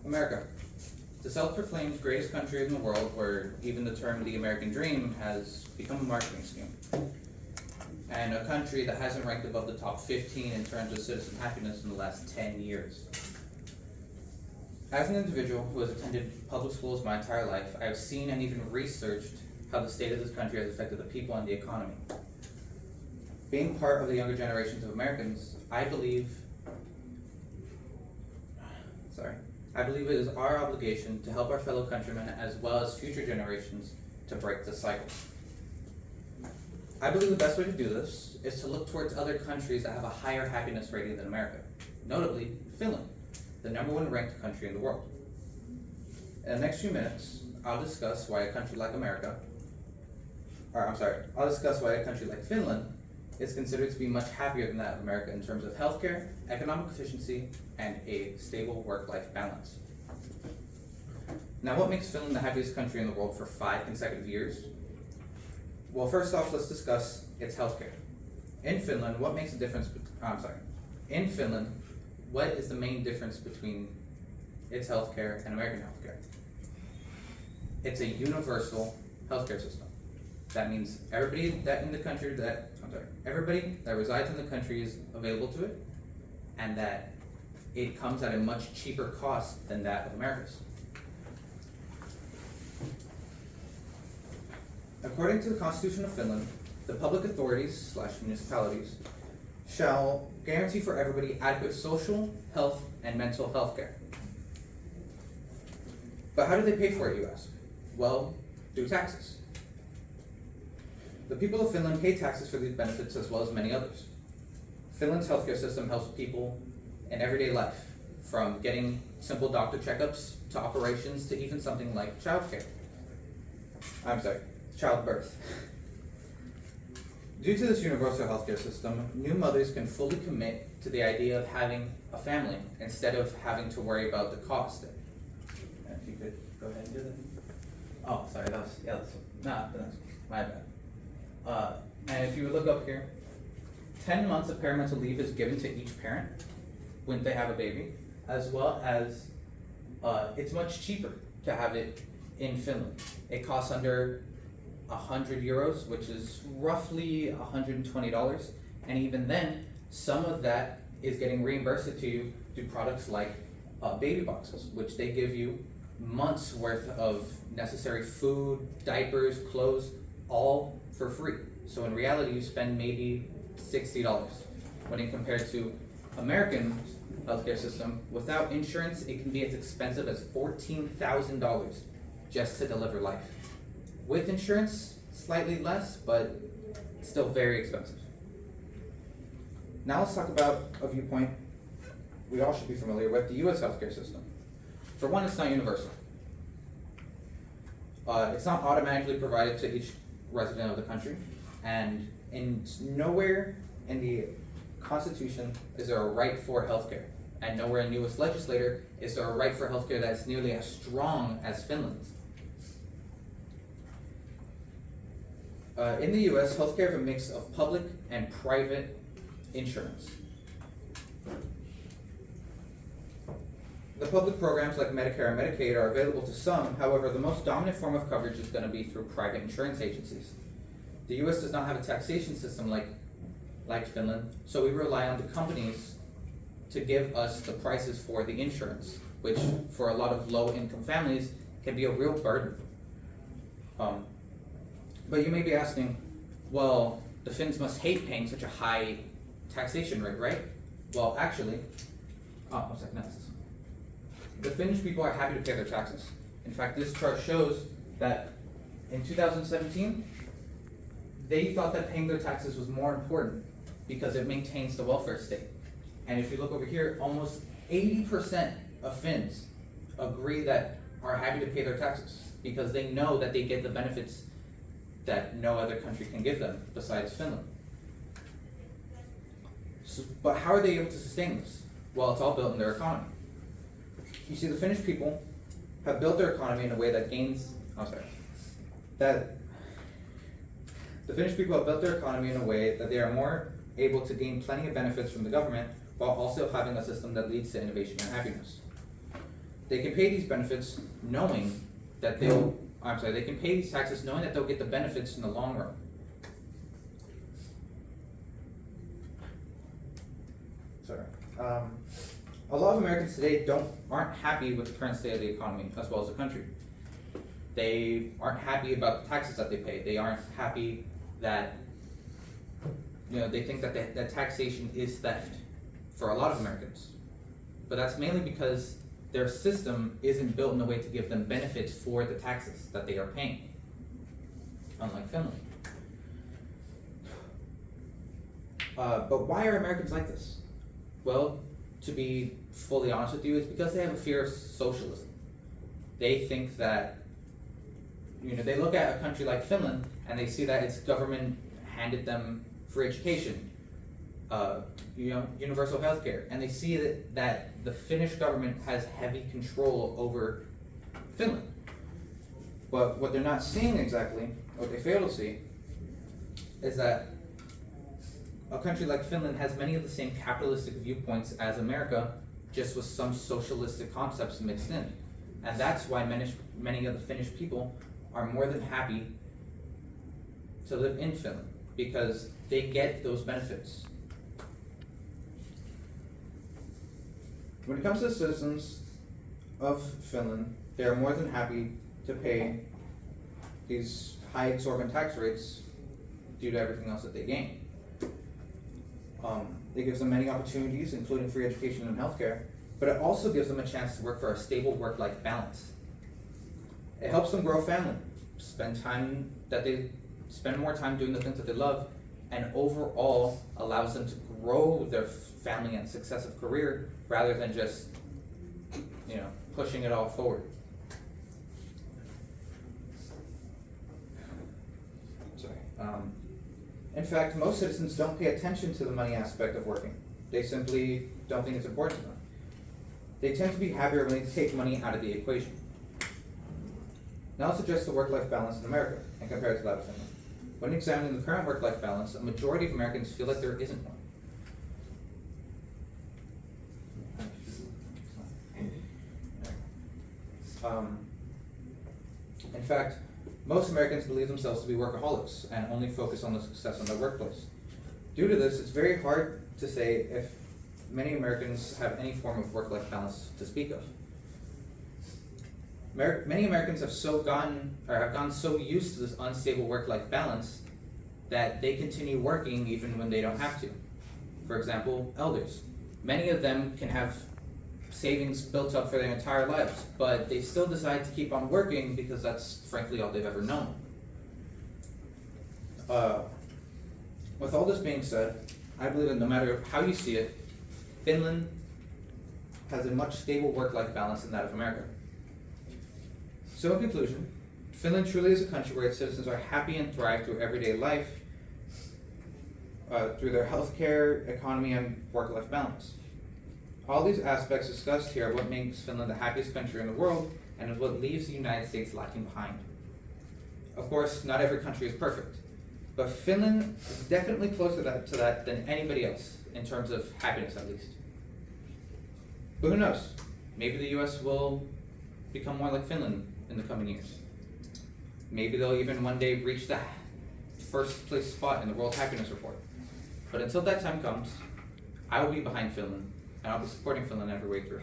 America, the self-proclaimed greatest country in the world, where even the term the American dream has become a marketing scheme. And a country that hasn't ranked above the top 15 in terms of citizen happiness in the last 10 years. As an individual who has attended public schools my entire life, I have seen and even researched how the state of this country has affected the people and the economy. Being part of the younger generations of Americans, I believe it is our obligation to help our fellow countrymen as well as future generations to break the cycle. I believe the best way to do this is to look towards other countries that have a higher happiness rating than America, notably Finland, the #1 ranked country in the world. In the next few minutes, I'll discuss why a country like Finland is considered to be much happier than that of America in terms of healthcare, economic efficiency, and a stable work-life balance. Now, what makes Finland the happiest country in the world for 5 consecutive years? Well, first off, let's discuss its healthcare. In Finland, what is the main difference between its healthcare and American healthcare? It's a universal healthcare system. That means everybody that resides in the country is available to it, and that it comes at a much cheaper cost than that of America's. According to the Constitution of Finland, the public authorities / municipalities shall guarantee for everybody adequate social, health, and mental health care. But how do they pay for it, you ask? Well, through taxes. The people of Finland pay taxes for these benefits as well as many others. Finland's healthcare system helps people in everyday life, from getting simple doctor checkups to operations to even something like childbirth. Due to this universal healthcare system, new mothers can fully commit to the idea of having a family instead of having to worry about the cost. If you could go ahead and do that. Oh, sorry, that's my bad. And if you would look up here, 10 months of parental leave is given to each parent when they have a baby, as well as it's much cheaper to have it in Finland. It costs under 100 euros, which is roughly $120, and even then, some of that is getting reimbursed to you through products like baby boxes, which they give you months worth of necessary food, diapers, clothes, all for free. So in reality, you spend maybe $60. When it compared to American healthcare system, without insurance, it can be as expensive as $14,000 just to deliver life. With insurance, slightly less, but still very expensive. Now let's talk about a viewpoint we all should be familiar with, the US healthcare system. For one, it's not universal. It's not automatically provided to each resident of the country, and nowhere in the Constitution is there a right for healthcare, and nowhere in the US legislature is there a right for healthcare that's nearly as strong as Finland's. In the US, healthcare is a mix of public and private insurance. The public programs like Medicare and Medicaid are available to some. However, the most dominant form of coverage is going to be through private insurance agencies. The US does not have a taxation system like Finland, so we rely on the companies to give us the prices for the insurance, which for a lot of low-income families can be a real burden. But you may be asking, well, the Finns must hate paying such a high taxation rate, right? Well, actually, the Finnish people are happy to pay their taxes. In fact, this chart shows that in 2017, they thought that paying their taxes was more important because it maintains the welfare state. And if you look over here, almost 80% of Finns agree that are happy to pay their taxes because they know that they get the benefits that no other country can give them besides Finland. But how are they able to sustain this? Well, it's all built in their economy. You see, the Finnish people have built their economy in a way that the Finnish people have built their economy in a way that they are more able to gain plenty of benefits from the government while also having a system that leads to innovation and happiness. they can pay these benefits knowing that they can pay these taxes knowing that they'll get the benefits in the long run. Sorry. A lot of Americans today aren't happy with the current state of the economy as well as the country. They aren't happy about the taxes that they pay. They aren't happy that, they think that that taxation is theft for a lot of Americans. But that's mainly because their system isn't built in a way to give them benefits for the taxes that they are paying, unlike Finland. But why are Americans like this? Well, to be fully honest with you, it's because they have a fear of socialism. They think that, they look at a country like Finland and they see that its government handed them free education, universal health care, and they see that the Finnish government has heavy control over Finland. But what they're not seeing exactly, what they fail to see, is that a country like Finland has many of the same capitalistic viewpoints as America, just with some socialistic concepts mixed in. And that's why many of the Finnish people are more than happy to live in Finland, because they get those benefits. When it comes to the citizens of Finland, they are more than happy to pay these high exorbitant tax rates due to everything else that they gain. It gives them many opportunities, including free education and healthcare, but it also gives them a chance to work for a stable work-life balance. It helps them grow a family, spend more time doing the things that they love, and overall allows them to grow their family and successive career rather than just, pushing it all forward. In fact, most citizens don't pay attention to the money aspect of working. They simply don't think it's important to them. They tend to be happier when they take money out of the equation. Now let's address the work-life balance in America and compare it to that of Finland. When examining the current work-life balance, a majority of Americans feel that there isn't one. In fact, most Americans believe themselves to be workaholics and only focus on the success in their workplace. Due to this, it's very hard to say if many Americans have any form of work-life balance to speak of. Many Americans have gone so used to this unstable work-life balance that they continue working even when they don't have to. For example, elders. Many of them can have savings built up for their entire lives, but they still decide to keep on working because that's frankly all they've ever known. With all this being said, I believe that no matter how you see it, Finland has a much stable work-life balance than that of America. So in conclusion, Finland truly is a country where its citizens are happy and thrive through everyday life, through their healthcare, economy, and work-life balance. All these aspects discussed here are what makes Finland the happiest country in the world and is what leaves the United States lacking behind. Of course, not every country is perfect, but Finland is definitely closer to that than anybody else, in terms of happiness at least. But who knows? Maybe the US will become more like Finland in the coming years. Maybe they'll even one day reach the first place spot in the World Happiness Report. But until that time comes, I will be behind Finland, and I'll be supporting Finland every way through.